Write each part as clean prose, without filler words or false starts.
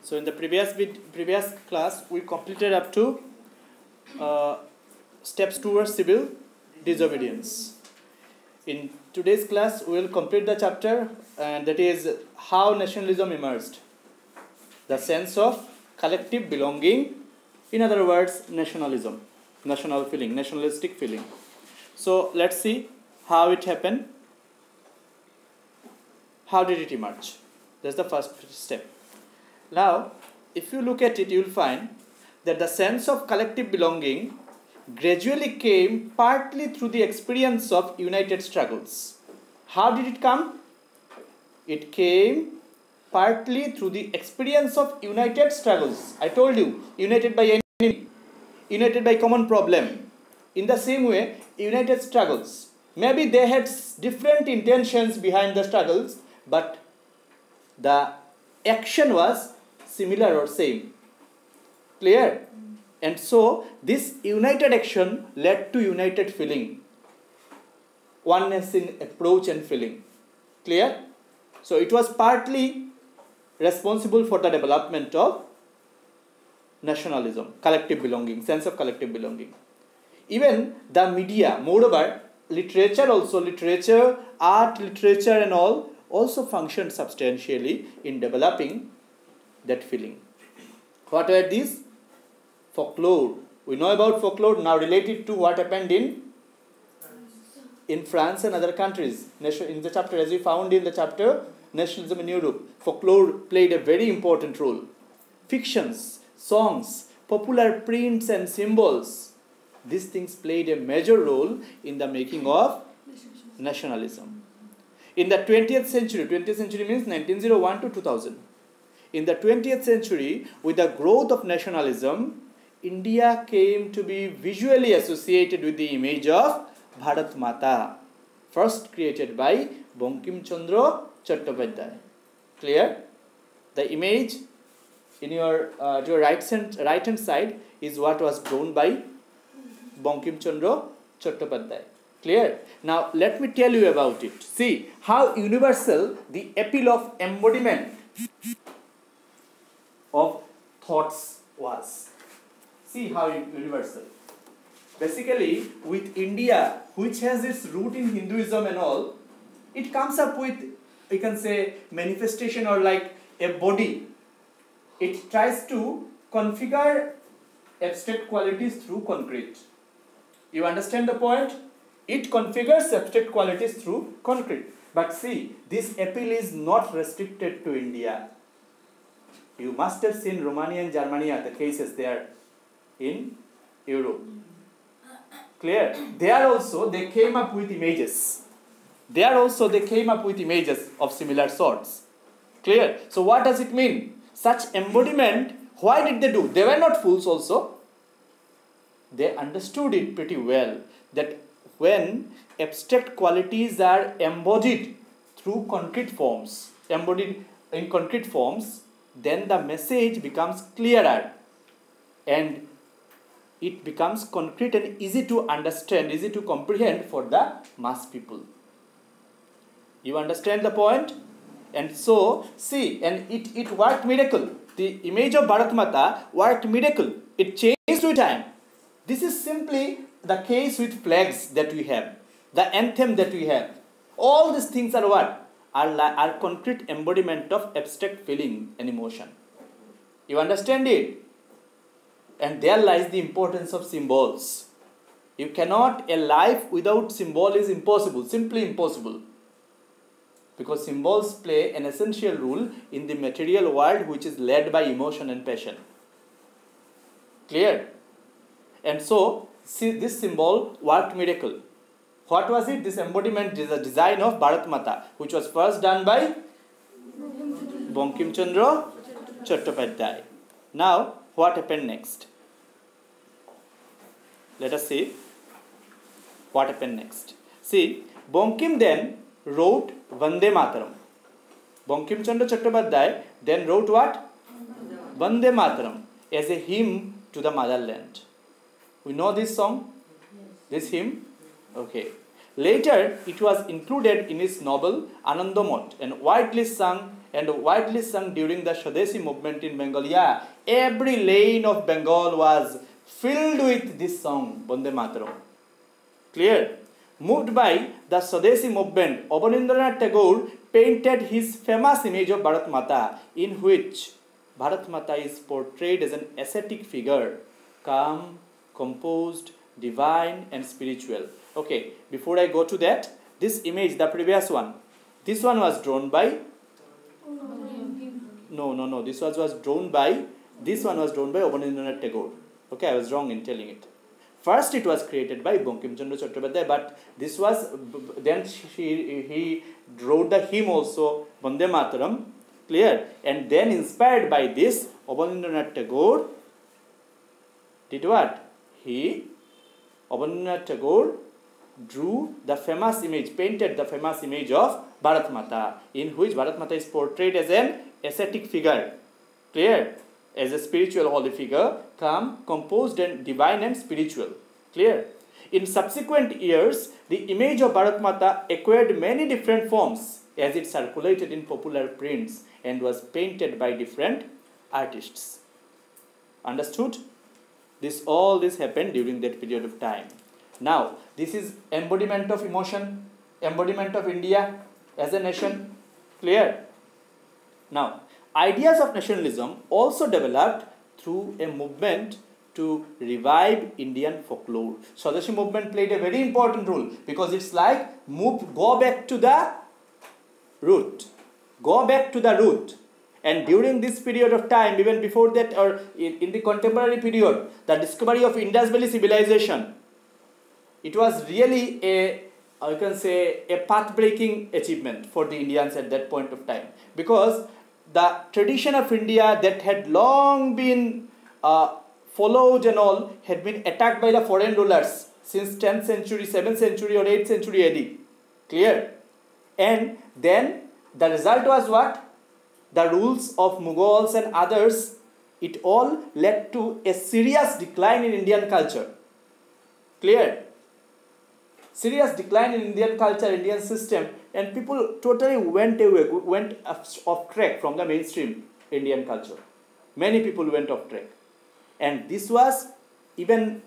So in the previous class, we completed up to steps towards civil disobedience. In today's class, we will complete the chapter, and that is how nationalism emerged. The sense of collective belonging, in other words, nationalism, national feeling, nationalistic feeling. So let's see how it happened. How did it emerge? That's the first step. Now, if you look at it, you will find that the sense of collective belonging gradually came partly through the experience of united struggles. How did it come? It came partly through the experience of united struggles. I told you, united by enemy, united by common problem. In the same way, united struggles. Maybe they had different intentions behind the struggles, but the action was similar or same. Clear? And so this united action led to united feeling, oneness in approach and feeling. Clear? So it was partly responsible for the development of nationalism, collective belonging, sense of collective belonging. Even the media, moreover, literature, art, literature and all also functioned substantially in developing that feeling. What were these? Folklore. We know about folklore, now related to what happened in France and other countries. In the chapter, as we found in the chapter, Nationalism in Europe, folklore played a very important role. Fictions, songs, popular prints and symbols, these things played a major role in the making of nationalism. In the 20th century means 1901 to 2000. In the 20th century, with the growth of nationalism, India came to be visually associated with the image of Bharat Mata, first created by Bankim Chandra Chattopadhyay. Clear? The image in your to your right hand side is what was drawn by Bankim Chandra Chattopadhyay. Clear? Now let me tell you about it. See how universal the appeal of embodiment of thoughts was. See how universal. Basically, with India, which has its root in Hinduism and all, it comes up with, you can say, manifestation or like a body. It tries to configure abstract qualities through concrete. You understand the point? It configures abstract qualities through concrete. But see, this appeal is not restricted to India. You must have seen Romania and Germany, the cases there in Europe. Clear? There also they came up with images. There also they came up with images of similar sorts. Clear? So what does it mean? Such embodiment, why did they do? They were not fools also. They understood it pretty well, that when abstract qualities are embodied through concrete forms, embodied in concrete forms, then the message becomes clearer and it becomes concrete and easy to understand, easy to comprehend for the mass people. You understand the point? And so, see, and it worked miracle. The image of Bharat Mata worked miracle. It changed with time. This is simply the case with flags that we have, the anthem that we have. All these things are what? Are concrete embodiment of abstract feeling and emotion. You understand it? And there lies the importance of symbols. You cannot, a life without symbol is impossible, simply impossible. Because symbols play an essential role in the material world which is led by emotion and passion. Clear? And so, see, this symbol worked miracle. What was it? This embodiment is a design of Bharat Mata, which was first done by Bankim Chandra Chattopadhyay. Now, what happened next? Let us see what happened next. See, Bankim then wrote Vande Mataram. Bankim Chandra Chattopadhyay then wrote what? Vande Mataram as a hymn to the motherland. We know this song? This hymn? Okay. Later, it was included in his novel Anandamot and widely sung and widely sung during the Sadashi movement in Bengal. Yeah, every lane of Bengal was filled with this song, Bande Mataram. Clear? Moved by the Sadashi movement, Abanindranath Tagore painted his famous image of Bharat Mata, in which Bharat Mata is portrayed as an ascetic figure, calm, composed, divine and spiritual. Okay, before I go to that, this image, the previous one, this one was drawn by No, this was drawn by Abanindranath Tagore. Okay, I was wrong in telling it. First it was created by Bankim Chandra Chattopadhyay, but this was, then he wrote the hymn also, Bande Mataram, clear? And then inspired by this, Abanindranath Tagore did what? Abanindranath Tagore drew the famous image, painted the famous image of Bharat Mata, in which Bharat Mata is portrayed as an ascetic figure, clear? As a spiritual holy figure, calm, composed and divine and spiritual, clear? In subsequent years, the image of Bharat Mata acquired many different forms as it circulated in popular prints and was painted by different artists. Understood? All this happened during that period of time. Now, this is embodiment of emotion, embodiment of India as a nation, clear? Now, ideas of nationalism also developed through a movement to revive Indian folklore. Sadashi movement played a very important role because it's like go back to the root. Go back to the root. And during this period of time, even before that or in the contemporary period, the discovery of Indus Valley civilization, it was really a path-breaking achievement for the Indians at that point of time, because the tradition of India that had long been followed and all had been attacked by the foreign rulers since 10th century, 7th century or 8th century AD. Clear? And then the result was what? The rules of Mughals and others, it all led to a serious decline in Indian culture. Clear? Serious decline in Indian culture, Indian system, and people totally went off track from the mainstream Indian culture. Many people went off track. And this was even,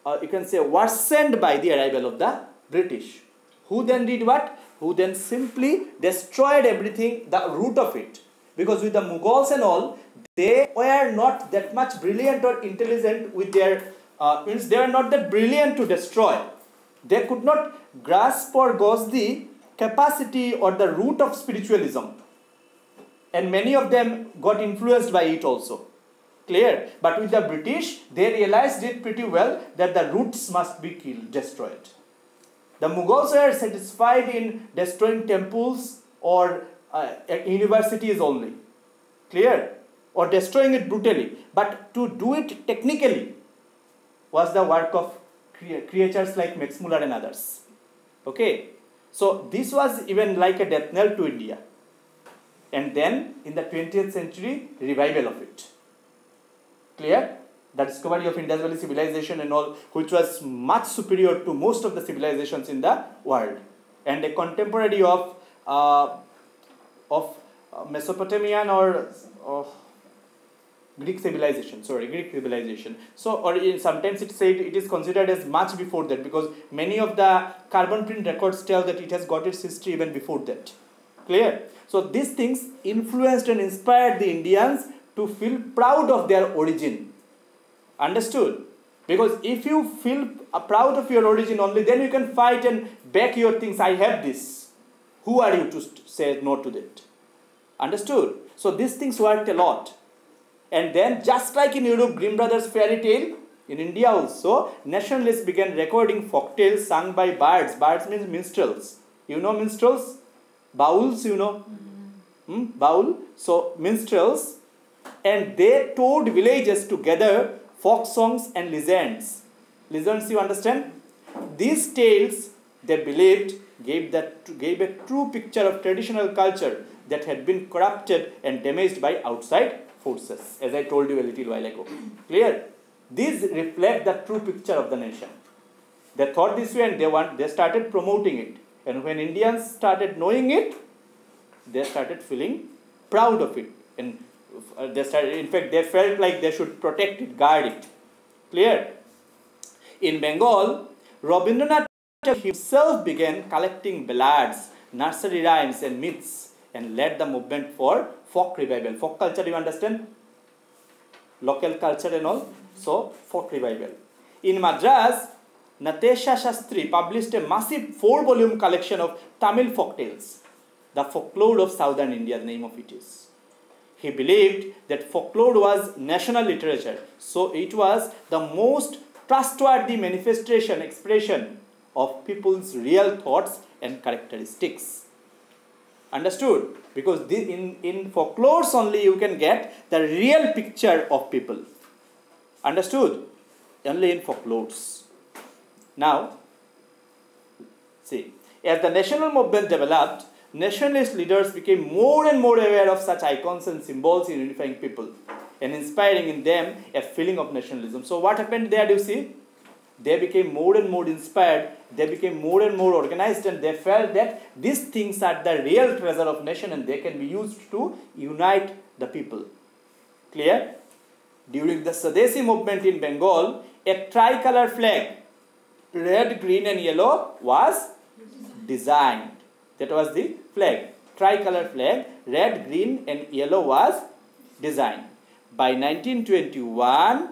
worsened by the arrival of the British. Who then did what? Who then simply destroyed everything, the root of it. Because with the Mughals and all, they were not that much brilliant or intelligent with their, they were not that brilliant to destroy. They could not grasp or gauge the capacity or the root of spiritualism. And many of them got influenced by it also. Clear? But with the British, they realized it pretty well that the roots must be destroyed. The Mughals were satisfied in destroying temples or universities only. Clear? Or destroying it brutally. But to do it technically was the work of creatures like Max Muller and others. Okay? So this was even like a death knell to India. And then in the 20th century, revival of it. Clear? The discovery of Indus Valley civilization and all, which was much superior to most of the civilizations in the world. And a contemporary of Mesopotamian or Greek civilization. So, or sometimes it said it is considered as much before that, because many of the carbon print records tell that it has got its history even before that. Clear? So these things influenced and inspired the Indians to feel proud of their origin. Understood? Because if you feel proud of your origin only, then you can fight and back your things. I have this. Who are you to say no to that? Understood? So these things worked a lot. And then just like in Europe, Grimm Brothers fairy tale, in India also, nationalists began recording folk tales sung by bards. Bards means minstrels. You know minstrels? Bowls, you know? Bowl. So minstrels. And they toured villages to gather folk songs and legends. Legends, you understand? These tales, they believed, gave a true picture of traditional culture that had been corrupted and damaged by outside forces, as I told you a little while ago. Clear? These reflect the true picture of the nation. They thought this way and they started promoting it. And when Indians started knowing it, they started feeling proud of it. And they started, in fact, they felt like they should protect it, guard it. Clear? In Bengal, Rabindranath himself began collecting ballads, nursery rhymes and myths and led the movement for folk revival. Folk culture, you understand? Local culture and all. So, folk revival. In Madras, Natesha Shastri published a massive 4-volume collection of Tamil folk tales. The folklore of southern India, the name of it is. He believed that folklore was national literature. So, it was the most trustworthy manifestation, expression of people's real thoughts and characteristics. Understood? Because in folklores only you can get the real picture of people. Understood? Only in folklores. Now, see, as the national movement developed, nationalist leaders became more and more aware of such icons and symbols in unifying people and inspiring in them a feeling of nationalism. So what happened there, do you see? They became more and more inspired, they became more and more organized, and they felt that these things are the real treasure of nation and they can be used to unite the people. Clear? During the Sadashi movement in Bengal, a tricolor flag, red, green and yellow, was designed. That was the flag. Tricolor flag, red, green and yellow was designed. By 1921,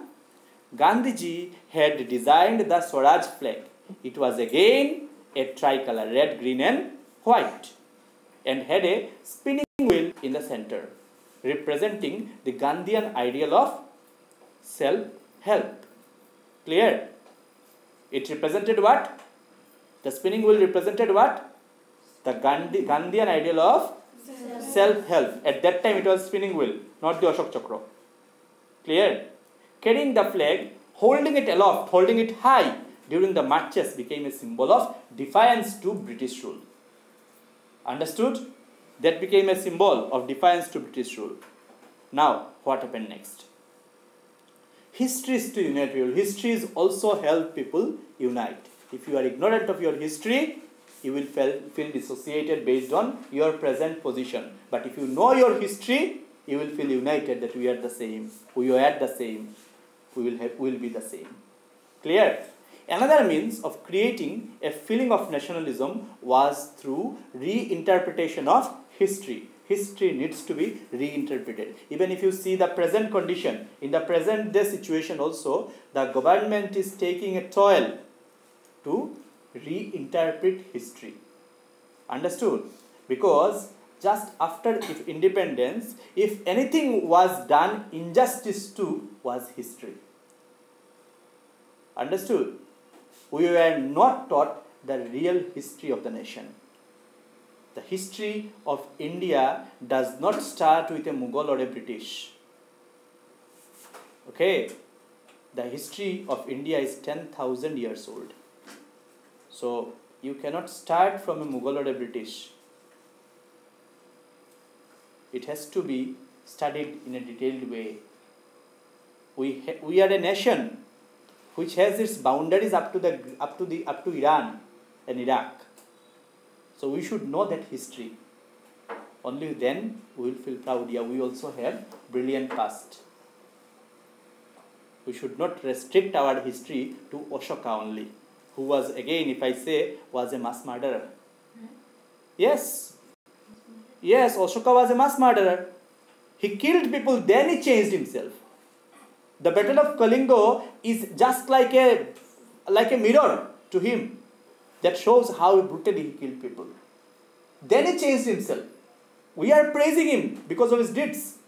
Gandhiji had designed the Swaraj flag. It was again a tricolor, red, green and white, and had a spinning wheel in the center, representing the Gandhian ideal of self-help. Clear? It represented what? The spinning wheel represented what? The Gandhian ideal of self-help. At that time it was spinning wheel, not the Ashok Chakra. Clear? Carrying the flag, holding it aloft, holding it high during the marches became a symbol of defiance to British rule. Understood? That became a symbol of defiance to British rule. Now, what happened next? History is to unite people. History is also help people unite. If you are ignorant of your history, you will feel dissociated based on your present position. But if you know your history, you will feel united that we are the same. We are the same. We will be the same. Clear? Another means of creating a feeling of nationalism was through reinterpretation of history. History needs to be reinterpreted. Even if you see the present condition, in the present day situation also, the government is taking a toil to reinterpret history. Understood? Because just after independence, if anything was done injustice to, was history. Understood? We were not taught the real history of the nation. The history of India does not start with a Mughal or a British. Okay? The history of India is 10,000 years old. So, you cannot start from a Mughal or a British. It has to be studied in a detailed way. We are a nation which has its boundaries up to Iran and Iraq. So we should know that history. Only then we will feel proud. Yeah, we also have brilliant past. We should not restrict our history to Ashoka only, who was, again, if I say, was a mass murderer. Yes. Yes, Ashoka was a mass murderer. He killed people, then he changed himself. The Battle of Kalinga is just like a mirror to him that shows how brutally he killed people. Then he changed himself. We are praising him because of his deeds.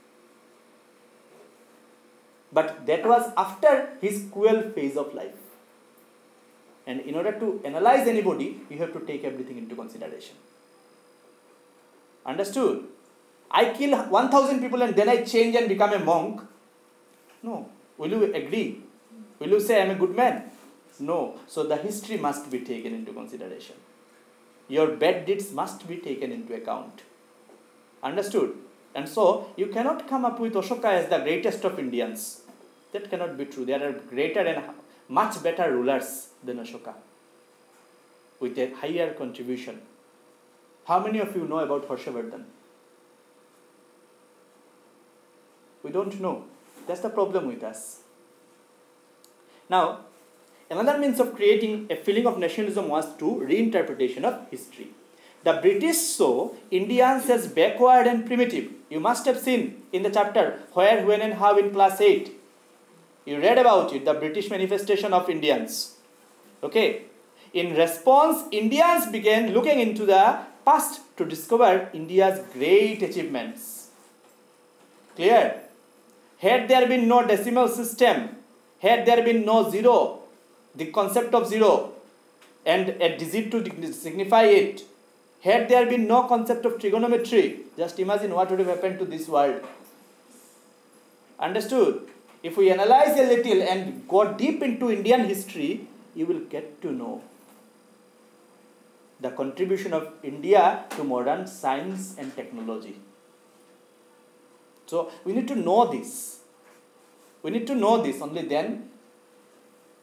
But that was after his cruel phase of life. And in order to analyze anybody, you have to take everything into consideration. Understood? I kill 1,000 people and then I change and become a monk. No. Will you agree? Will you say I am a good man? No. So the history must be taken into consideration. Your bad deeds must be taken into account. Understood? And so you cannot come up with Ashoka as the greatest of Indians. That cannot be true. There are greater and much better rulers than Ashoka with a higher contribution. How many of you know about Harshavardhan? don't know. That's the problem with us. Now, another means of creating a feeling of nationalism was through reinterpretation of history. The British saw Indians as backward and primitive. You must have seen in the chapter Where, When and How in class 8. You read about it, the British manifestation of Indians. Okay. In response, Indians began looking into the past to discover India's great achievements. Clear? Had there been no decimal system, had there been no zero, the concept of zero and a digit to signify it, had there been no concept of trigonometry, just imagine what would have happened to this world. Understood? If we analyze a little and go deep into Indian history, you will get to know the contribution of India to modern science and technology. So we need to know this. We need to know this, only then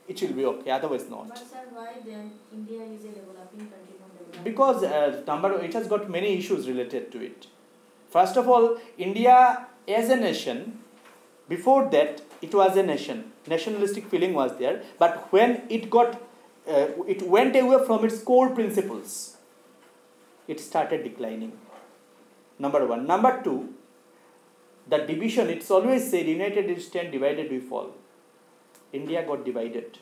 it will be okay, otherwise not. But sir, why then India is a developing country, not developing? Because it has got many issues related to it. First of all, India as a nation, before that it was a nation. Nationalistic feeling was there, but when it went away from its core principles, it started declining. Number one. Number two, the division, it's always said, united we stand, divided we fall. India got divided.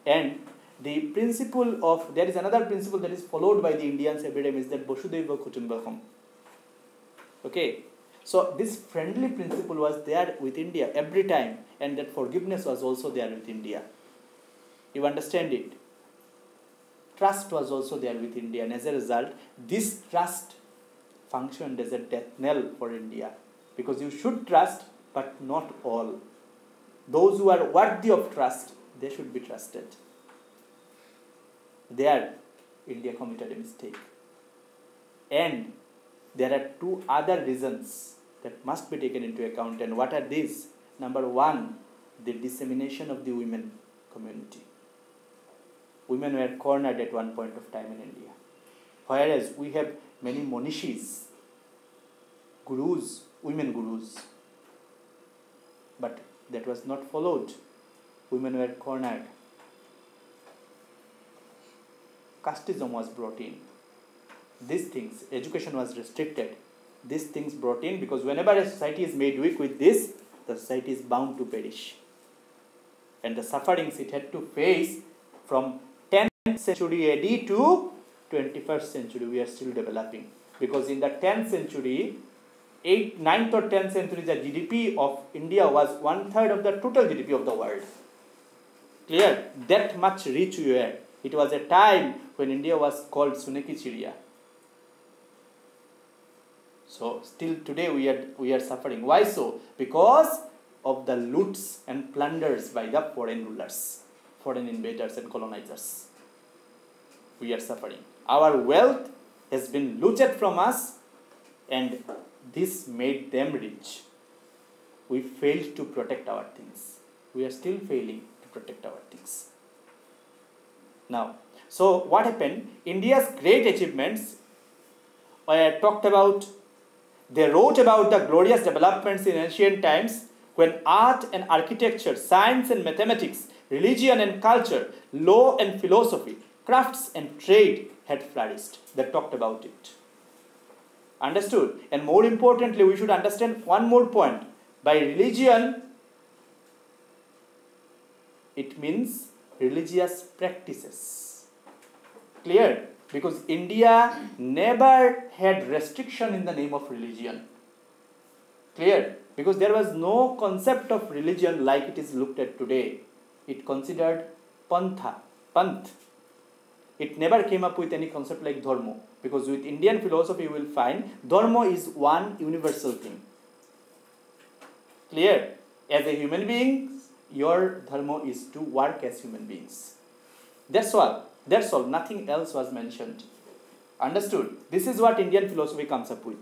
And the principle of, there is another principle that is followed by the Indians every time, is that Vasudhaiva Kutumbakam. Okay. So this friendly principle was there with India every time, and that forgiveness was also there with India. You understand it? Trust was also there with India, and as a result, this trust functioned as a death knell for India. Because you should trust, but not all. Those who are worthy of trust, they should be trusted. There, India committed a mistake. And there are two other reasons that must be taken into account. And what are these? Number one, the dissemination of the women community. Women were cornered at one point of time in India. Whereas we have many monishis, gurus, women gurus. But that was not followed. Women were cornered. Casteism was brought in. These things, education was restricted. These things brought in, because whenever a society is made weak with this, the society is bound to perish. And the sufferings it had to face from 10th century AD to 21st century, we are still developing. Because in the 10th century, 9th or 10th century, the GDP of India was 1/3 of the total GDP of the world. Clear? That much rich we were. It was a time when India was called Suneki Chiriya. So still today we are suffering. Why so? Because of the loots and plunders by the foreign rulers, foreign invaders and colonizers. We are suffering. Our wealth has been looted from us, and this made them rich. We failed to protect our things. We are still failing to protect our things. Now, so what happened? India's great achievements were talked about. They wrote about the glorious developments in ancient times when art and architecture, science and mathematics, religion and culture, law and philosophy, crafts and trade had flourished. They talked about it. Understood? And more importantly, we should understand one more point. By religion, it means religious practices. Clear? Because India never had restriction in the name of religion. Clear? Because there was no concept of religion like it is looked at today. It considered panth. It never came up with any concept like dharma. Because with Indian philosophy you will find dharma is one universal thing. Clear? As a human being, your dharma is to work as human beings. That's all. That's all. Nothing else was mentioned. Understood? This is what Indian philosophy comes up with.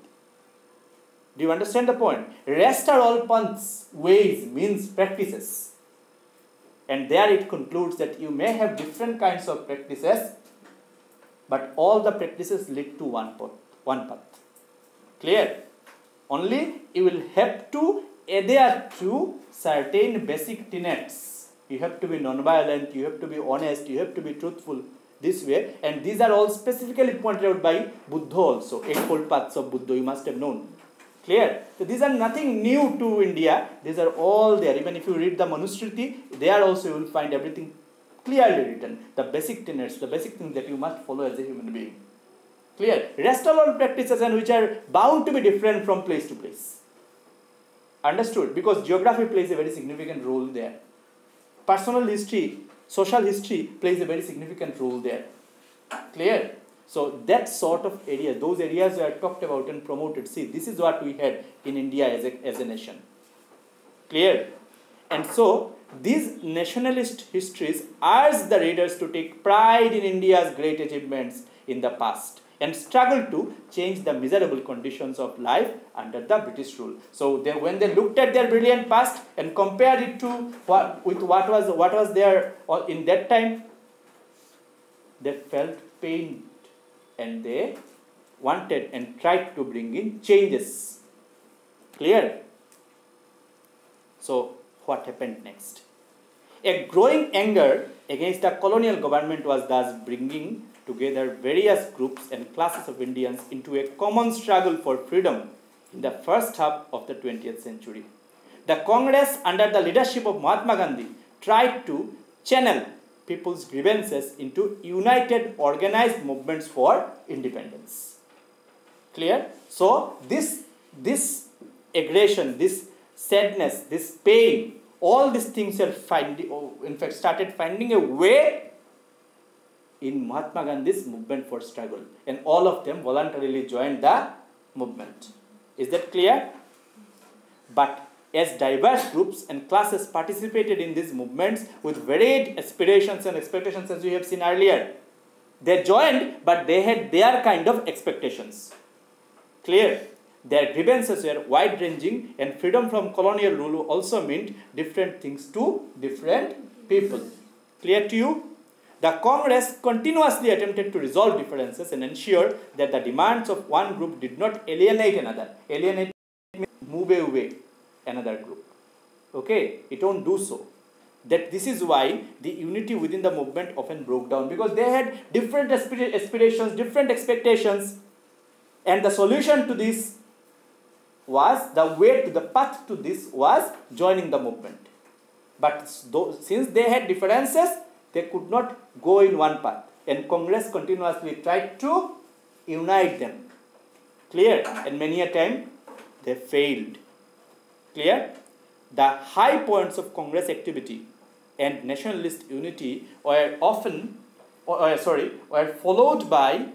Do you understand the point? Rest are all panths, ways, means, practices. And there it concludes that you may have different kinds of practices, but all the practices lead to one path. Clear? Only you will have to adhere to certain basic tenets. You have to be non-violent, you have to be honest, you have to be truthful, this way. And these are all specifically pointed out by Buddha also. Eightfold Paths of Buddha, you must have known. Clear? So these are nothing new to India. These are all there. Even if you read the Manusmriti, there also you will find everything clearly written. The basic tenets, the basic things that you must follow as a human being. Clear? Rest are all practices and which are bound to be different from place to place. Understood? Because geography plays a very significant role there. Personal history, social history plays a very significant role there. Clear? So that sort of area, those areas were talked about and promoted. See, this is what we had in India as a nation. Clear? And so these nationalist histories urge the readers to take pride in India's great achievements in the past and struggle to change the miserable conditions of life under the British rule. So when they looked at their brilliant past and compared it to what was there in that time, they felt pain and they wanted and tried to bring in changes. Clear? So what happened next? A growing anger against the colonial government was thus bringing together various groups and classes of Indians into a common struggle for freedom in the first half of the 20th century. The Congress, under the leadership of Mahatma Gandhi, tried to channel people's grievances into united, organized movements for independence. Clear? So this aggression, this sadness, this pain, all these things are started finding a way in Mahatma Gandhi's movement for struggle, and all of them voluntarily joined the movement. Is that clear? But as diverse groups and classes participated in these movements with varied aspirations and expectations, as we have seen earlier, they joined, but they had their kind of expectations. Clear? Their grievances were wide-ranging, and freedom from colonial rule also meant different things to different people. Clear to you? The Congress continuously attempted to resolve differences and ensure that the demands of one group did not alienate another. Alienate means move away another group. Okay? It won't do so. This is why the unity within the movement often broke down, because they had different aspirations, different expectations, and the solution to this was, the path to this was joining the movement. But since they had differences, they could not go in one path, and Congress continuously tried to unite them. Clear? And many a time they failed. Clear? The high points of Congress activity and nationalist unity were followed by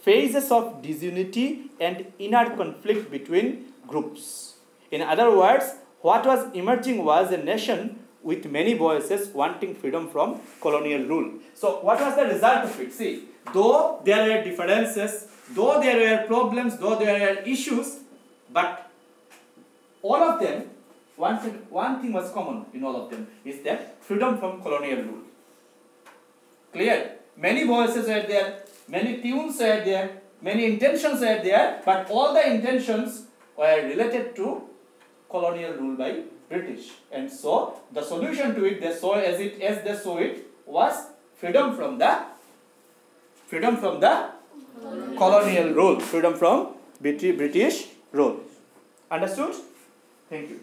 phases of disunity and inner conflict between groups. In other words, what was emerging was a nation with many voices wanting freedom from colonial rule. So what was the result of it? See, though there were differences, though there were problems, though there were issues, but all of them wanted, one thing was common in all of them, is that freedom from colonial rule. Clear? Many voices were there, many tunes were there, many intentions were there, but all the intentions were related to colonial rule by British. And so the solution to it, they saw as they saw it, was freedom from the colonial rule, freedom from British rule. Understood? Thank you.